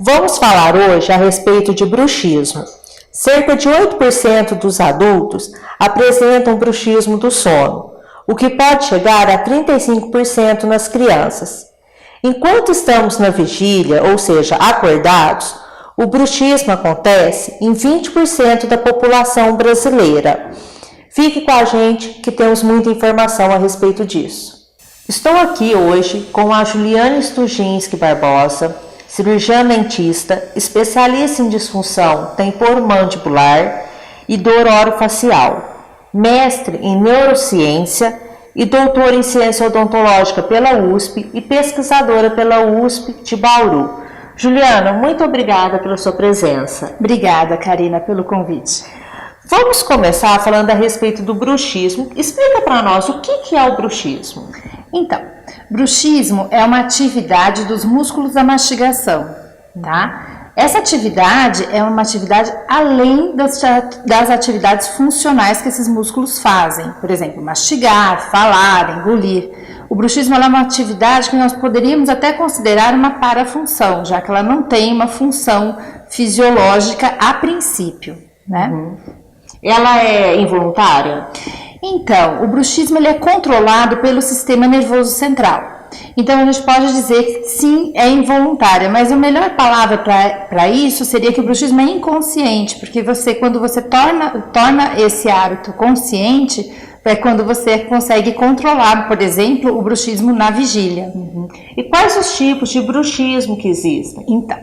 Vamos falar hoje a respeito de bruxismo. Cerca de 8% dos adultos apresentam bruxismo do sono, o que pode chegar a 35% nas crianças. Enquanto estamos na vigília, ou seja, acordados, o bruxismo acontece em 20% da população brasileira. Fique com a gente que temos muita informação a respeito disso. Estou aqui hoje com a Juliane Stujinski Barbosa, cirurgiã dentista, especialista em disfunção temporomandibular e dor orofacial, mestre em neurociência e doutora em ciência odontológica pela USP e pesquisadora pela USP de Bauru. Juliana, muito obrigada pela sua presença. Obrigada, Karina, pelo convite. Vamos começar falando a respeito do bruxismo. Explica para nós o que é o bruxismo. Então, bruxismo é uma atividade dos músculos da mastigação, tá? Essa atividade é uma atividade além das atividades funcionais que esses músculos fazem. Por exemplo, mastigar, falar, engolir. O bruxismo é uma atividade que nós poderíamos até considerar uma parafunção, já que ela não tem uma função fisiológica a princípio, né? Ela é involuntária? Então, o bruxismo ele é controlado pelo sistema nervoso central. Então, a gente pode dizer que sim, é involuntária, mas a melhor palavra para isso seria que o bruxismo é inconsciente, porque quando você torna esse hábito consciente, é quando você consegue controlar, por exemplo, o bruxismo na vigília. E quais os tipos de bruxismo que existem? Então,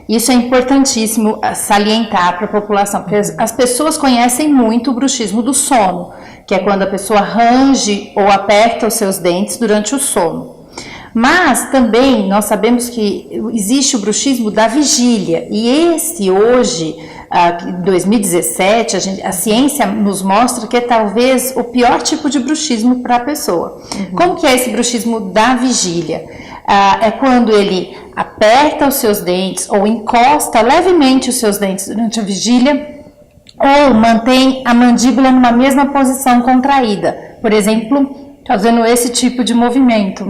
isso é importantíssimo salientar para a população, porque as pessoas conhecem muito o bruxismo do sono, que é quando a pessoa range ou aperta os seus dentes durante o sono. Mas também nós sabemos que existe o bruxismo da vigília, e esse hoje, em 2017, a ciência nos mostra que é talvez o pior tipo de bruxismo para a pessoa. Como que é esse bruxismo da vigília? É quando ele aperta os seus dentes ou encosta levemente os seus dentes durante a vigília, ou mantém a mandíbula numa mesma posição contraída. Por exemplo, fazendo esse tipo de movimento.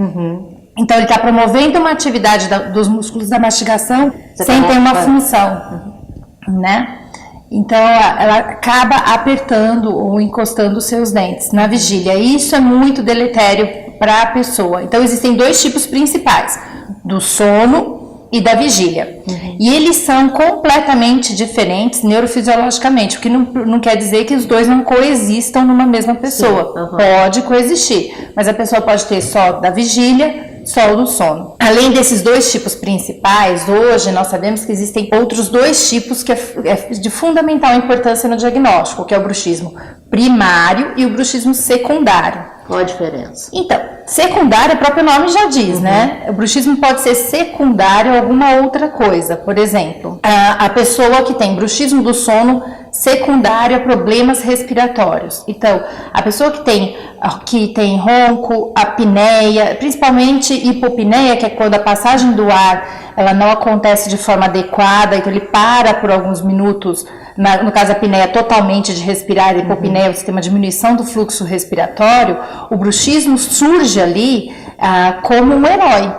Então, ele está promovendo uma atividade dos músculos da mastigação sem ter uma função, né? Então, ela acaba apertando ou encostando os seus dentes na vigília. E isso é muito deletério para a pessoa. Então, existem dois tipos principais, do sono e da vigília. E eles são completamente diferentes neurofisiologicamente, o que não quer dizer que os dois não coexistam numa mesma pessoa. Pode coexistir, mas a pessoa pode ter só da vigília, só o do sono. Além desses dois tipos principais, hoje nós sabemos que existem outros dois tipos que é de fundamental importância no diagnóstico, que é o bruxismo primário e o bruxismo secundário. Qual a diferença? Então, secundário, o próprio nome já diz, né? O bruxismo pode ser secundário a alguma outra coisa. Por exemplo, a pessoa que tem bruxismo do sono secundário a problemas respiratórios. Então, a pessoa que tem ronco, apneia, principalmente hipopneia, que é quando a passagem do ar ela não acontece de forma adequada, então ele para por alguns minutos, no caso a apneia totalmente de respirar, a hipopneia, o sistema de diminuição do fluxo respiratório, o bruxismo surge ali como um herói,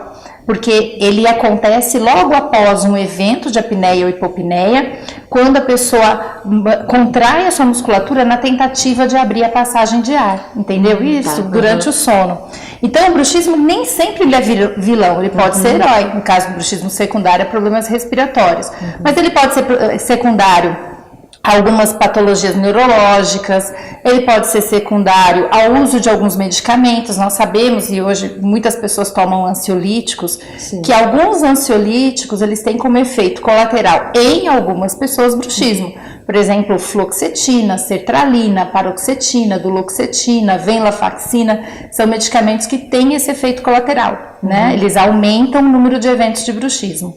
porque ele acontece logo após um evento de apneia ou hipopneia, quando a pessoa contrai a sua musculatura na tentativa de abrir a passagem de ar, entendeu isso? Durante o sono. Então, o bruxismo nem sempre ele é vilão, ele pode ser herói, no caso do bruxismo secundário, é problemas respiratórios, mas ele pode ser secundário a algumas patologias neurológicas, ele pode ser secundário ao uso de alguns medicamentos. Nós sabemos, e hoje muitas pessoas tomam ansiolíticos, que alguns ansiolíticos eles têm como efeito colateral em algumas pessoas bruxismo. Por exemplo, fluoxetina, sertralina, paroxetina, duloxetina, venlafaxina, são medicamentos que têm esse efeito colateral, né? Eles aumentam o número de eventos de bruxismo.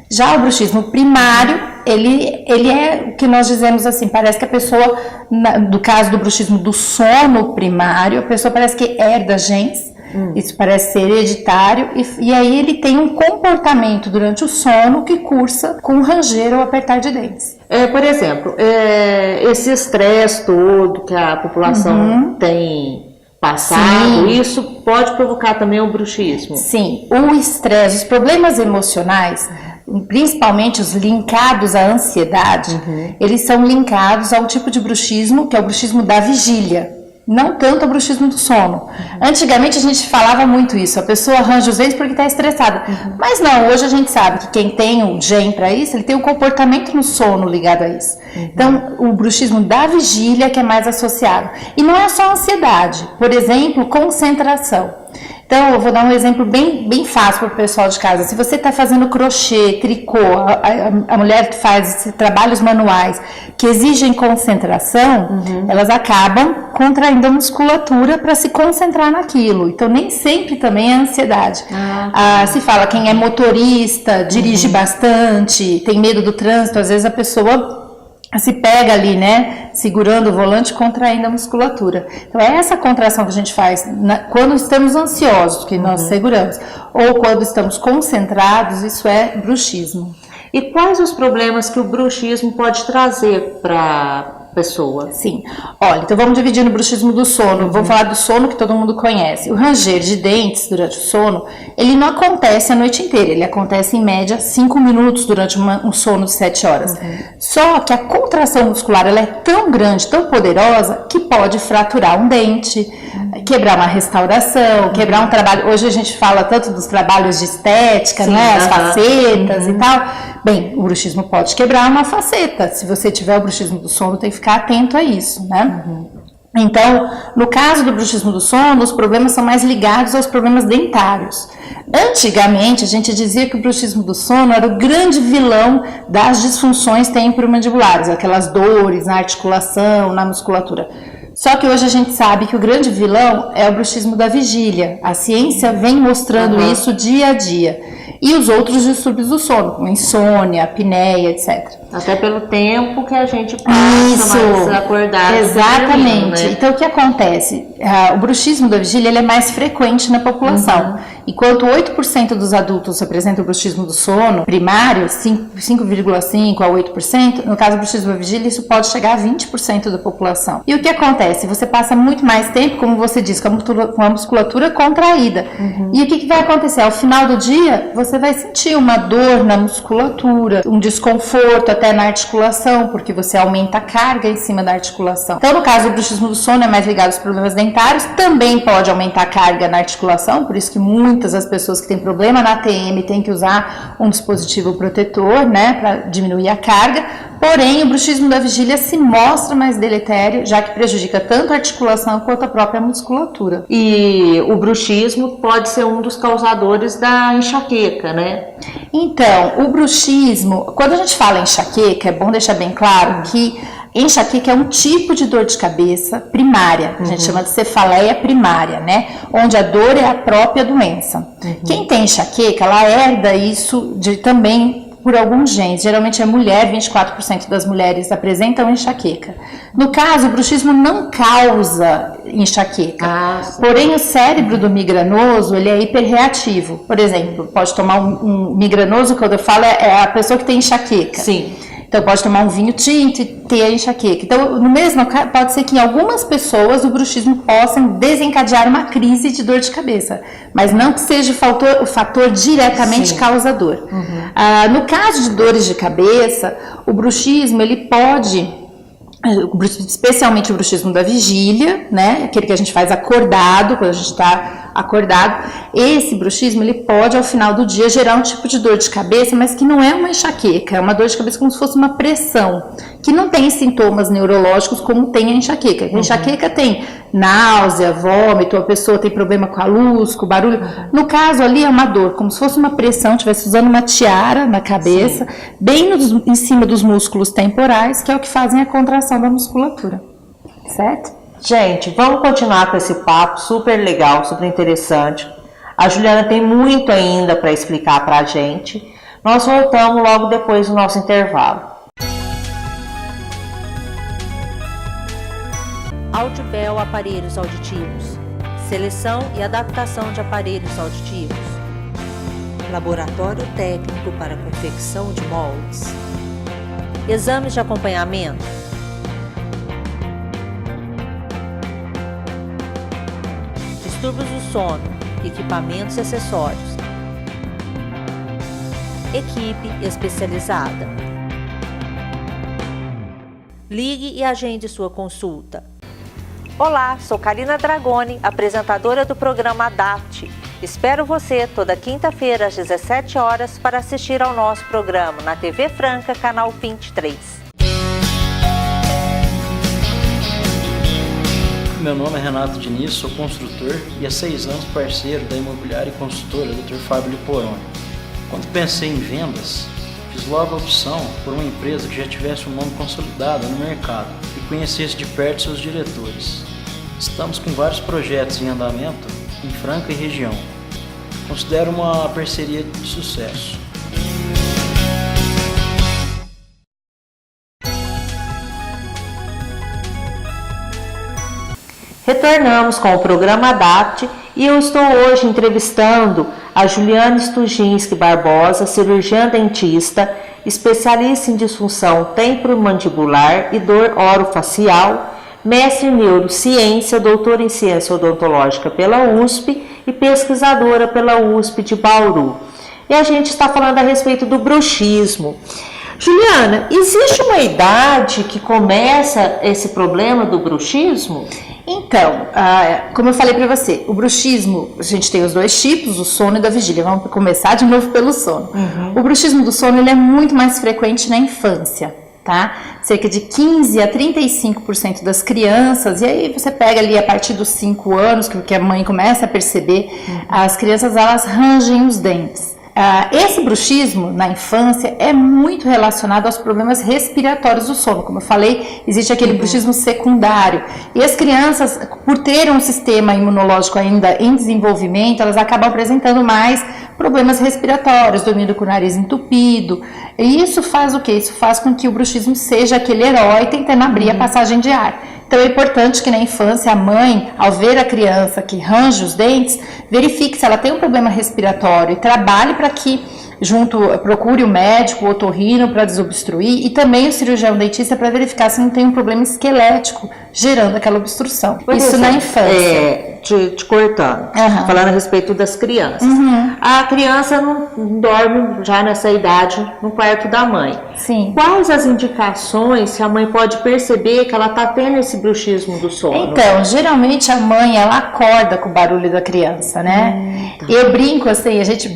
Já o bruxismo primário, ele é o que nós dizemos assim, parece que a pessoa, no caso do bruxismo do sono primário, a pessoa parece que herda genes, isso parece ser hereditário, e aí ele tem um comportamento durante o sono que cursa com ranger ou apertar de dentes. Por exemplo, esse estresse todo que a população tem passado, isso pode provocar também o bruxismo? Sim, o estresse, os problemas emocionais principalmente os linkados à ansiedade, eles são linkados ao tipo de bruxismo, que é o bruxismo da vigília. Não tanto o bruxismo do sono. Antigamente a gente falava muito isso, a pessoa arranja os dentes porque está estressada. Mas não, hoje a gente sabe que quem tem um gen para isso, ele tem um comportamento no sono ligado a isso. Então, o bruxismo da vigília que é mais associado. E não é só ansiedade, por exemplo, concentração. Então, eu vou dar um exemplo bem fácil para o pessoal de casa. Se você está fazendo crochê, tricô, a mulher que faz trabalhos manuais que exigem concentração, elas acabam contraindo a musculatura para se concentrar naquilo. Então, nem sempre também é ansiedade. Se fala quem é motorista, dirige bastante, tem medo do trânsito, às vezes a pessoa se pega ali, né, segurando o volante, contraindo a musculatura. Então, é essa contração que a gente faz quando estamos ansiosos, que nós seguramos, ou quando estamos concentrados, isso é bruxismo. E quais os problemas que o bruxismo pode trazer para a pessoa? Sim. Olha, então vamos dividir no bruxismo do sono. Vamos falar do sono que todo mundo conhece. O ranger de dentes durante o sono, ele não acontece a noite inteira. Ele acontece em média 5 minutos durante um sono de 7 horas. Só que a contração muscular ela é tão grande, tão poderosa, que pode fraturar um dente, quebrar uma restauração, quebrar um trabalho. Hoje a gente fala tanto dos trabalhos de estética, né? As facetas e tal. Bem, o bruxismo pode quebrar uma faceta. Se você tiver o bruxismo do sono, tem que ficar atento a isso, né? Então, no caso do bruxismo do sono, os problemas são mais ligados aos problemas dentários. Antigamente, a gente dizia que o bruxismo do sono era o grande vilão das disfunções temporomandibulares, aquelas dores na articulação, na musculatura. Só que hoje a gente sabe que o grande vilão é o bruxismo da vigília. A ciência vem mostrando isso dia a dia. E os outros distúrbios do sono, como insônia, apneia, etc. Até pelo tempo que a gente passa mais acordado. Exatamente. Dormindo, né? Então, o que acontece? O bruxismo da vigília ele é mais frequente na população. Enquanto 8% dos adultos apresentam o bruxismo do sono primário, 5,5% a 8%, no caso do bruxismo da vigília, isso pode chegar a 20% da população. E o que acontece? Você passa muito mais tempo, como você disse, com a musculatura contraída. E o que vai acontecer? Ao final do dia, você vai sentir uma dor na musculatura, um desconforto até na articulação, porque você aumenta a carga em cima da articulação. Então, no caso do bruxismo do sono, é mais ligado aos problemas dentários, também pode aumentar a carga na articulação, por isso que muitas das pessoas que têm problema na TM têm que usar um dispositivo protetor, né, para diminuir a carga. Porém, o bruxismo da vigília se mostra mais deletério, já que prejudica tanto a articulação quanto a própria musculatura. E o bruxismo pode ser um dos causadores da enxaqueca, né? Então, o bruxismo, quando a gente fala enxaqueca, é bom deixar bem claro que enxaqueca é um tipo de dor de cabeça primária, a gente chama de cefaleia primária, né? Onde a dor é a própria doença. Quem tem enxaqueca, ela herda isso também por alguns genes. Geralmente é mulher, 24% das mulheres apresentam enxaqueca. No caso, o bruxismo não causa enxaqueca. Porém, o cérebro do migranoso, ele é hiperreativo. Por exemplo, pode tomar um migranoso, quando eu falo, é a pessoa que tem enxaqueca. Sim. Então, pode tomar um vinho tinto e ter a enxaqueca. Então, no mesmo caso, pode ser que em algumas pessoas o bruxismo possa desencadear uma crise de dor de cabeça, mas não que seja o fator diretamente causador. No caso de dores de cabeça, o bruxismo, ele pode, especialmente o bruxismo da vigília, né, aquele que a gente faz acordado, quando a gente está acordado, esse bruxismo ele pode ao final do dia gerar um tipo de dor de cabeça, mas que não é uma enxaqueca, é uma dor de cabeça como se fosse uma pressão, que não tem sintomas neurológicos como tem a enxaqueca. A enxaqueca tem náusea, vômito, a pessoa tem problema com a luz, com o barulho. No caso ali é uma dor, como se fosse uma pressão, estivesse usando uma tiara na cabeça, bem em cima dos músculos temporais, que é o que fazem a contração da musculatura, certo? Gente, vamos continuar com esse papo super legal, super interessante. A Juliana tem muito ainda para explicar para a gente. Nós voltamos logo depois do nosso intervalo. Audibel Aparelhos Auditivos. Seleção e adaptação de aparelhos auditivos. Laboratório técnico para confecção de moldes. Exames de acompanhamento. Distúrbios do sono, equipamentos e acessórios. equipe especializada. Ligue e agende sua consulta. Olá, sou Karina Dragoni, apresentadora do programa Adapt. Espero você toda quinta-feira às 17 horas para assistir ao nosso programa na TV Franca, canal 23. Meu nome é Renato Diniz, sou construtor e há 6 anos parceiro da imobiliária e consultora Dr. Fábio Liporoni. Quando pensei em vendas, fiz logo a opção por uma empresa que já tivesse um nome consolidado no mercado e conhecesse de perto seus diretores. Estamos com vários projetos em andamento em Franca e região. Considero uma parceria de sucesso. Retornamos com o programa Adapt e eu estou hoje entrevistando a Juliana Stuginski Barbosa, cirurgiã dentista, especialista em disfunção temporomandibular e dor orofacial, mestre em neurociência, doutora em ciência odontológica pela USP e pesquisadora pela USP de Bauru. E a gente está falando a respeito do bruxismo. Juliana, existe uma idade que começa esse problema do bruxismo? Então, como eu falei para você, o bruxismo, a gente tem os dois tipos, o sono e da vigília. Vamos começar de novo pelo sono. O bruxismo do sono ele é muito mais frequente na infância, tá? Cerca de 15 a 35% das crianças, e aí você pega ali a partir dos 5 anos, que a mãe começa a perceber, as crianças elas rangem os dentes. Esse bruxismo na infância é muito relacionado aos problemas respiratórios do sono. Como eu falei, existe aquele bruxismo secundário. E as crianças, por terem um sistema imunológico ainda em desenvolvimento, elas acabam apresentando mais problemas respiratórios, dormindo com o nariz entupido. E isso faz o quê? Isso faz com que o bruxismo seja aquele herói tentando abrir a passagem de ar. Então é importante que na infância a mãe, ao ver a criança que range os dentes, verifique se ela tem um problema respiratório e trabalhe para que procure o médico, o otorrino para desobstruir e também o cirurgião dentista para verificar se não tem um problema esquelético gerando aquela obstrução. Isso na infância. Te cortando, falando a respeito das crianças. A criança não dorme já nessa idade no quarto da mãe. Sim. Quais as indicações que a mãe pode perceber que ela está tendo esse bruxismo do sono? Então, geralmente a mãe, ela acorda com o barulho da criança, né? Eu brinco assim, a gente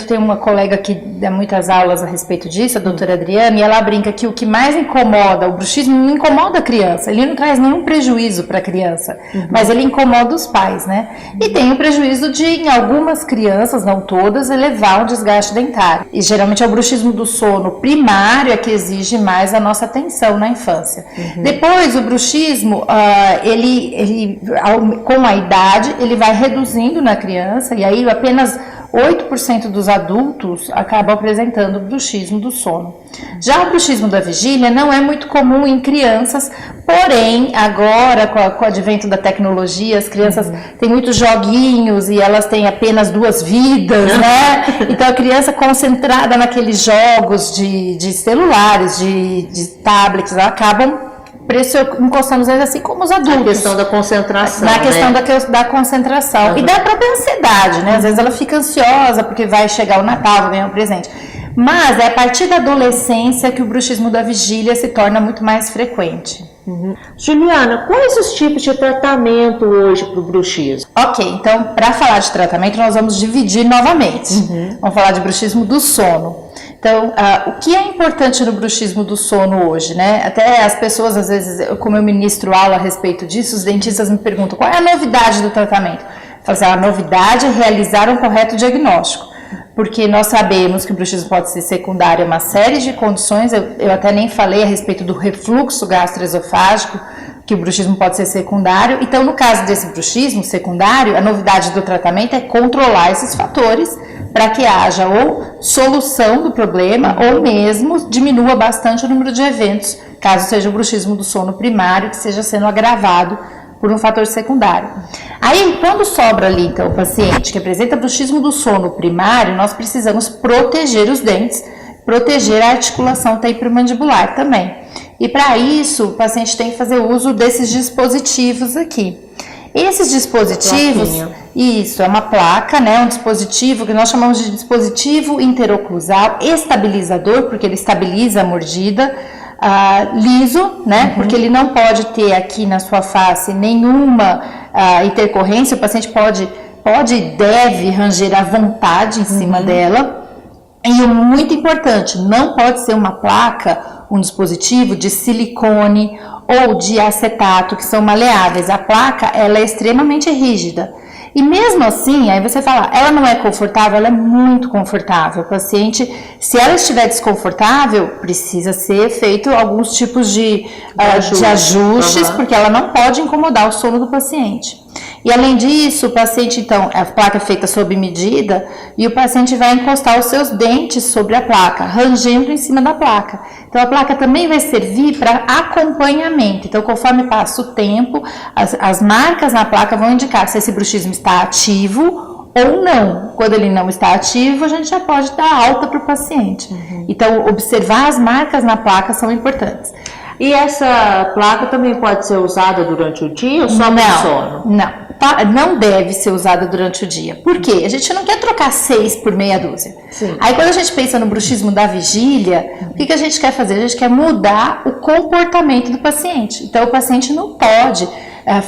tem uma colega que dá muitas aulas a respeito disso, a doutora Adriana, e ela brinca que o que mais incomoda, o bruxismo não incomoda a criança, ele não traz nenhum prejuízo para a criança, mas ele incomoda os pais, né? E tem o prejuízo de, em algumas crianças, não todas, elevar o desgaste dentário. E geralmente é o bruxismo do sono primário é que exige mais a nossa atenção na infância. Depois, o bruxismo, com a idade, ele vai reduzindo na criança, e aí apenas 8% dos adultos acabam apresentando o bruxismo do sono. Já o bruxismo da vigília não é muito comum em crianças, porém, agora, com o advento da tecnologia, as crianças têm muitos joguinhos e elas têm apenas 2 vidas, né? Então, a criança concentrada naqueles jogos de celulares, de tablets, elas acabam encostando os dedos assim como os adultos. A questão da concentração. Na questão da concentração. E da própria ansiedade, né? Às vezes ela fica ansiosa porque vai chegar o Natal, vai ganhar um presente. Mas é a partir da adolescência que o bruxismo da vigília se torna muito mais frequente. Juliana, quais os tipos de tratamento hoje para o bruxismo? Ok, então para falar de tratamento nós vamos dividir novamente. Vamos falar de bruxismo do sono. Então, o que é importante no bruxismo do sono hoje, né? Até as pessoas, às vezes, como eu ministro aula a respeito disso, os dentistas me perguntam qual é a novidade do tratamento. Eu falo assim, a novidade é realizar um correto diagnóstico, porque nós sabemos que o bruxismo pode ser secundário a uma série de condições, eu até nem falei a respeito do refluxo gastroesofágico, que o bruxismo pode ser secundário. Então, no caso desse bruxismo secundário, a novidade do tratamento é controlar esses fatores para que haja ou solução do problema ou mesmo diminua bastante o número de eventos, caso seja o bruxismo do sono primário que esteja sendo agravado por um fator secundário. Aí, quando sobra ali, então, o paciente que apresenta bruxismo do sono primário, nós precisamos proteger os dentes, proteger a articulação temporomandibular também. E para isso, o paciente tem que fazer uso desses dispositivos aqui. Esses dispositivos, isso, é uma placa, né, um dispositivo que nós chamamos de dispositivo interoclusal estabilizador, porque ele estabiliza a mordida, liso, né, porque ele não pode ter aqui na sua face nenhuma intercorrência, o paciente pode e deve ranger à vontade em cima dela. E o muito importante, não pode ser uma placa, um dispositivo de silicone ou de acetato, que são maleáveis. A placa, ela é extremamente rígida. E mesmo assim, aí você fala, ela não é confortável, ela é muito confortável. O paciente, se ela estiver desconfortável, precisa ser feito alguns tipos de ajustes, porque ela não pode incomodar o sono do paciente. E além disso, o paciente, então, a placa é feita sob medida e o paciente vai encostar os seus dentes sobre a placa, rangendo em cima da placa. Então, a placa também vai servir para acompanhamento. Então, conforme passa o tempo, as marcas na placa vão indicar se esse bruxismo está ativo ou não. Quando ele não está ativo, a gente já pode dar alta para o paciente. Então, observar as marcas na placa são importantes. E essa placa também pode ser usada durante o dia ou só no sono? Não deve ser usada durante o dia. Por quê? A gente não quer trocar 6 por meia dúzia. Sim. Aí quando a gente pensa no bruxismo da vigília, o que a gente quer fazer? A gente quer mudar o comportamento do paciente. Então o paciente não pode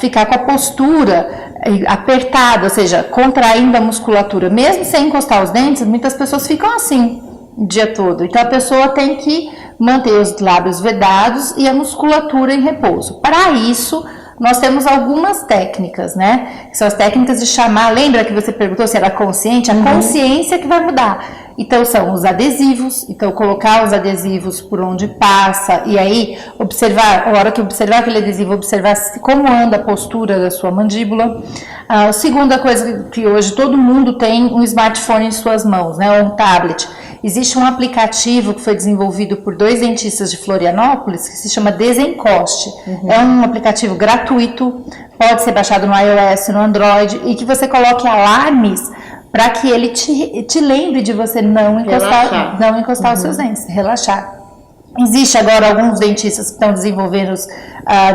ficar com a postura apertada, ou seja, contraindo a musculatura. Mesmo sem encostar os dentes, muitas pessoas ficam assim o dia todo. Então a pessoa tem que manter os lábios vedados e a musculatura em repouso. Para isso, nós temos algumas técnicas, né? Que são as técnicas de chamar, lembra que você perguntou se era consciente? A consciência que vai mudar. Então, são os adesivos, então colocar os adesivos por onde passa, e aí observar, a hora que observar aquele adesivo, observar como anda a postura da sua mandíbula. A segunda coisa que hoje todo mundo tem um smartphone em suas mãos, né? Ou um tablet. Existe um aplicativo que foi desenvolvido por 2 dentistas de Florianópolis que se chama Desencoste. É um aplicativo gratuito, pode ser baixado no iOS, no Android, e que você coloque alarmes para que ele te lembre de você não encostar os seus dentes, relaxar. Existe agora alguns dentistas que estão desenvolvendo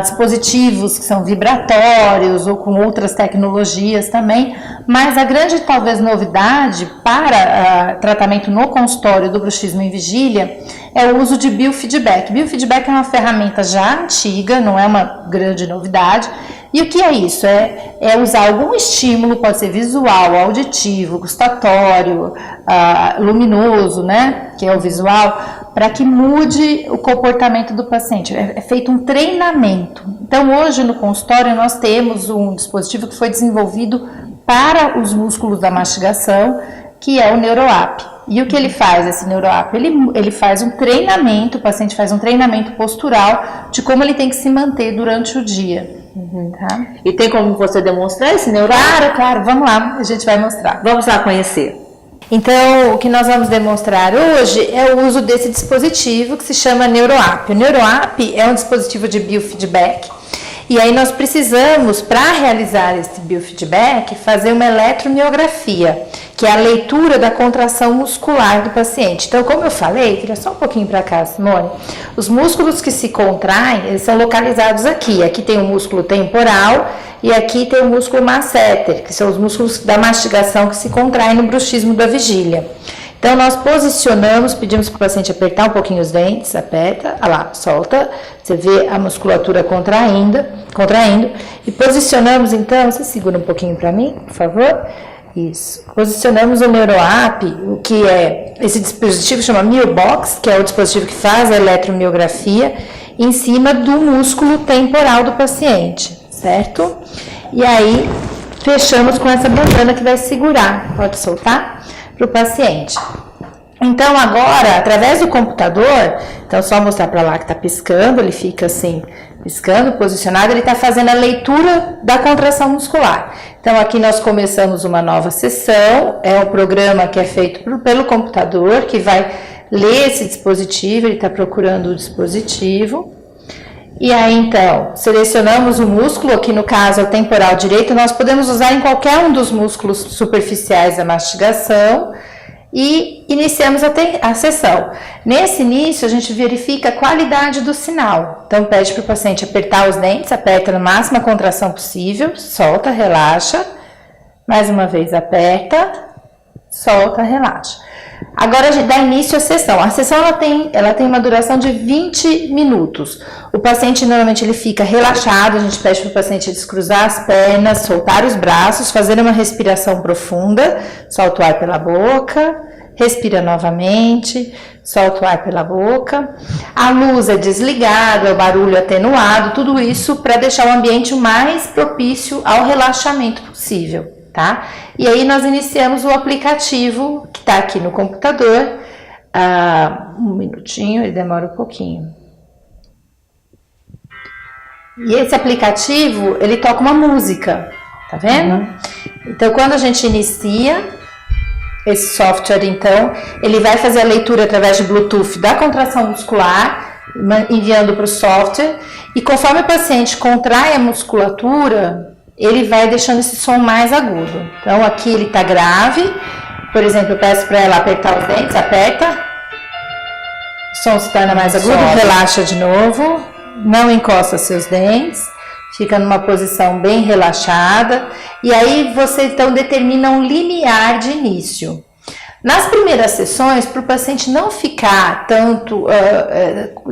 dispositivos que são vibratórios ou com outras tecnologias também, mas a grande talvez novidade para tratamento no consultório do bruxismo em vigília é o uso de biofeedback. Biofeedback é uma ferramenta já antiga, não é uma grande novidade. E o que é isso? É usar algum estímulo, pode ser visual, auditivo, gustatório, luminoso, né, que é o visual, para que mude o comportamento do paciente. É feito um treinamento. Então, hoje no consultório nós temos um dispositivo que foi desenvolvido para os músculos da mastigação, que é o NeuroApp. E o que ele faz, esse NeuroApp? Ele faz um treinamento, o paciente faz um treinamento postural de como ele tem que se manter durante o dia. Tá? E tem como você demonstrar esse NeuroApp? Claro, vamos lá, a gente vai mostrar. Vamos lá conhecer. Então, o que nós vamos demonstrar hoje é o uso desse dispositivo que se chama NeuroApp. O NeuroApp é um dispositivo de biofeedback. E aí nós precisamos, para realizar esse biofeedback, fazer uma eletromiografia, que é a leitura da contração muscular do paciente. Então, como eu falei, queria só um pouquinho para cá, Simone, os músculos que se contraem, eles são localizados aqui. Aqui tem o músculo temporal e aqui tem o músculo masseter, que são os músculos da mastigação que se contraem no bruxismo da vigília. Então, nós posicionamos, pedimos para o paciente apertar um pouquinho os dentes, aperta, olha lá, solta, você vê a musculatura contraindo, e posicionamos, então, você segura um pouquinho para mim, por favor? Isso. Posicionamos o NeuroApp, o que é, esse dispositivo chama MioBox, que é o dispositivo que faz a eletromiografia, em cima do músculo temporal do paciente, certo? E aí, fechamos com essa bandana que vai segurar, pode soltar? Para o paciente. Então agora, através do computador, então só mostrar para lá que está piscando, ele fica assim, piscando, posicionado, ele está fazendo a leitura da contração muscular. Então aqui nós começamos uma nova sessão, é um programa que é feito pelo computador, que vai ler esse dispositivo, ele está procurando o dispositivo. E aí, então, selecionamos o músculo, aqui no caso é o temporal direito, nós podemos usar em qualquer um dos músculos superficiais da mastigação, e iniciamos a sessão. Nesse início, a gente verifica a qualidade do sinal. Então, pede para o paciente apertar os dentes, aperta na máxima contração possível, solta, relaxa. Mais uma vez, aperta, solta, relaxa. Agora, a gente dá início à sessão. A sessão ela tem uma duração de 20 minutos. O paciente, normalmente, ele fica relaxado. A gente pede para o paciente descruzar as pernas, soltar os braços, fazer uma respiração profunda. Solta o ar pela boca, respira novamente, solta o ar pela boca. A luz é desligada, o barulho atenuado, tudo isso para deixar o ambiente o mais propício ao relaxamento possível, tá? E aí nós iniciamos o aplicativo que está aqui no computador. Um minutinho, ele demora um pouquinho. E esse aplicativo, ele toca uma música, tá vendo? Então, quando a gente inicia esse software, então, ele vai fazer a leitura através de Bluetooth da contração muscular, enviando para o software, e conforme o paciente contrai a musculatura, ele vai deixando esse som mais agudo. Então, aqui ele está grave, por exemplo, eu peço para ela apertar os dentes, aperta, o som se torna mais agudo, relaxa de novo, não encosta seus dentes, fica numa posição bem relaxada, e aí você então determina um limiar de início. Nas primeiras sessões, para o paciente não ficar tanto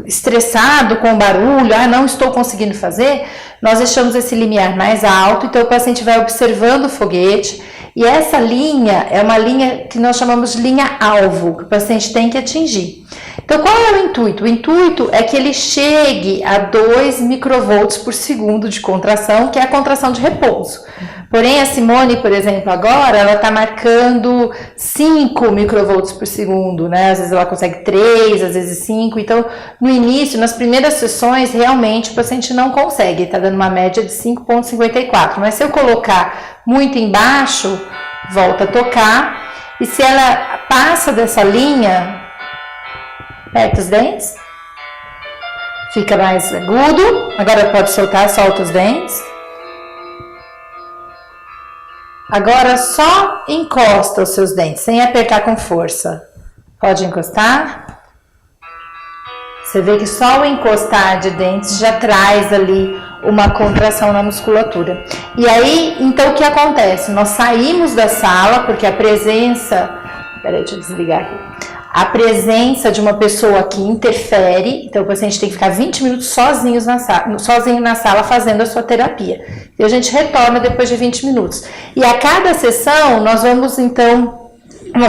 estressado com o barulho, não estou conseguindo fazer, nós deixamos esse limiar mais alto, então o paciente vai observando o foguete, e essa linha é uma linha que nós chamamos de linha alvo, que o paciente tem que atingir. Então, qual é o intuito? O intuito é que ele chegue a 2 microvolts por segundo de contração, que é a contração de repouso. Porém, a Simone, por exemplo, agora, ela está marcando 5 microvolts por segundo, né? Às vezes ela consegue 3, às vezes 5. Então, no início, nas primeiras sessões, realmente o paciente não consegue. Está dando uma média de 5,54. Mas se eu colocar muito embaixo, volta a tocar. E se ela passa dessa linha, aperta os dentes, fica mais agudo. Agora pode soltar, solta os dentes. Agora só encosta os seus dentes, sem apertar com força. Pode encostar. Você vê que só o encostar de dentes já traz ali uma contração na musculatura. E aí, então o que acontece? Nós saímos da sala, porque a presença... Peraí, deixa eu desligar aqui. A presença de uma pessoa que interfere, então o paciente tem que ficar 20 minutos sozinho na sala fazendo a sua terapia. E a gente retorna depois de 20 minutos. E a cada sessão, nós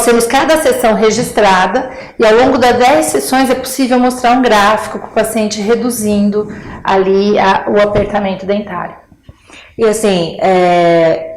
temos cada sessão registrada, e ao longo das 10 sessões é possível mostrar um gráfico com o paciente reduzindo ali o apertamento dentário. E assim,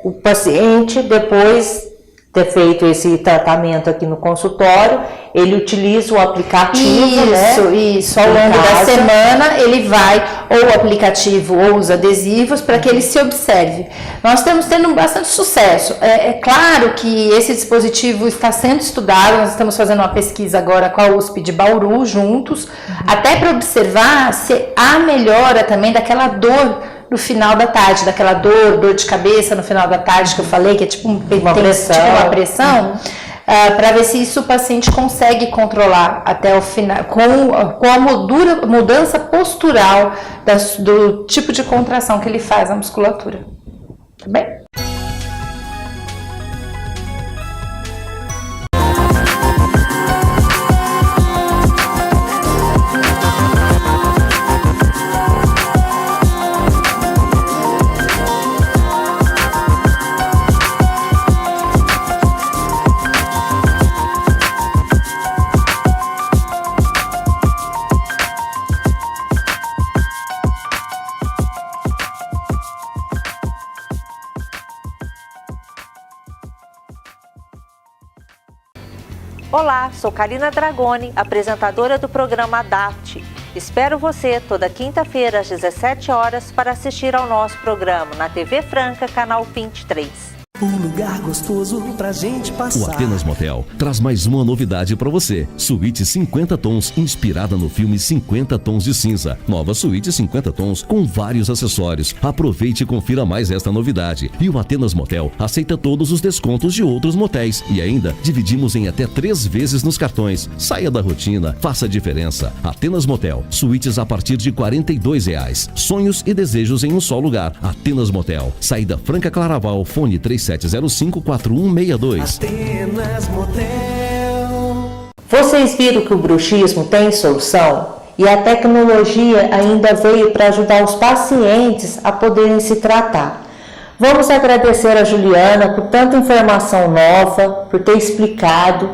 o paciente, depois ter feito esse tratamento aqui no consultório, ele utiliza o aplicativo, Isso, ao longo da semana ele vai, ou o aplicativo ou os adesivos, para que ele se observe. Nós estamos tendo bastante sucesso. É claro que esse dispositivo está sendo estudado, nós estamos fazendo uma pesquisa agora com a USP de Bauru, juntos, até para observar se há melhora também daquela dor no final da tarde, daquela dor de cabeça no final da tarde que eu falei, que é tipo uma pressão, para ver se isso o paciente consegue controlar até o final, com a mudança postural do tipo de contração que ele faz na musculatura. Tá bem? Olá, sou Karina Dragoni, apresentadora do programa Adapt. Espero você toda quinta-feira às 17 horas para assistir ao nosso programa na TV Franca, canal 23. Um lugar gostoso pra gente passar. O Atenas Motel traz mais uma novidade pra você. Suíte 50 tons, inspirada no filme 50 Tons de Cinza. Nova suíte 50 tons com vários acessórios. Aproveite e confira mais esta novidade. E o Atenas Motel aceita todos os descontos de outros motéis. E ainda dividimos em até 3 vezes nos cartões. Saia da rotina, faça a diferença. Atenas Motel, suítes a partir de R$ 42. Sonhos e desejos em um só lugar. Atenas Motel, saída Franca Claraval, fone 3705-4162. Atenas Motel. Vocês viram que o bruxismo tem solução? E a tecnologia ainda veio para ajudar os pacientes a poderem se tratar. Vamos agradecer a Juliana por tanta informação nova, por ter explicado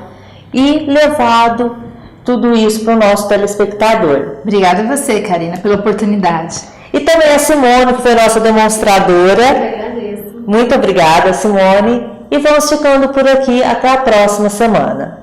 e levado tudo isso para o nosso telespectador. Obrigada a você, Karina, pela oportunidade. E também a Simone, que foi nossa demonstradora. Muito obrigada, Simone. E vamos ficando por aqui até a próxima semana.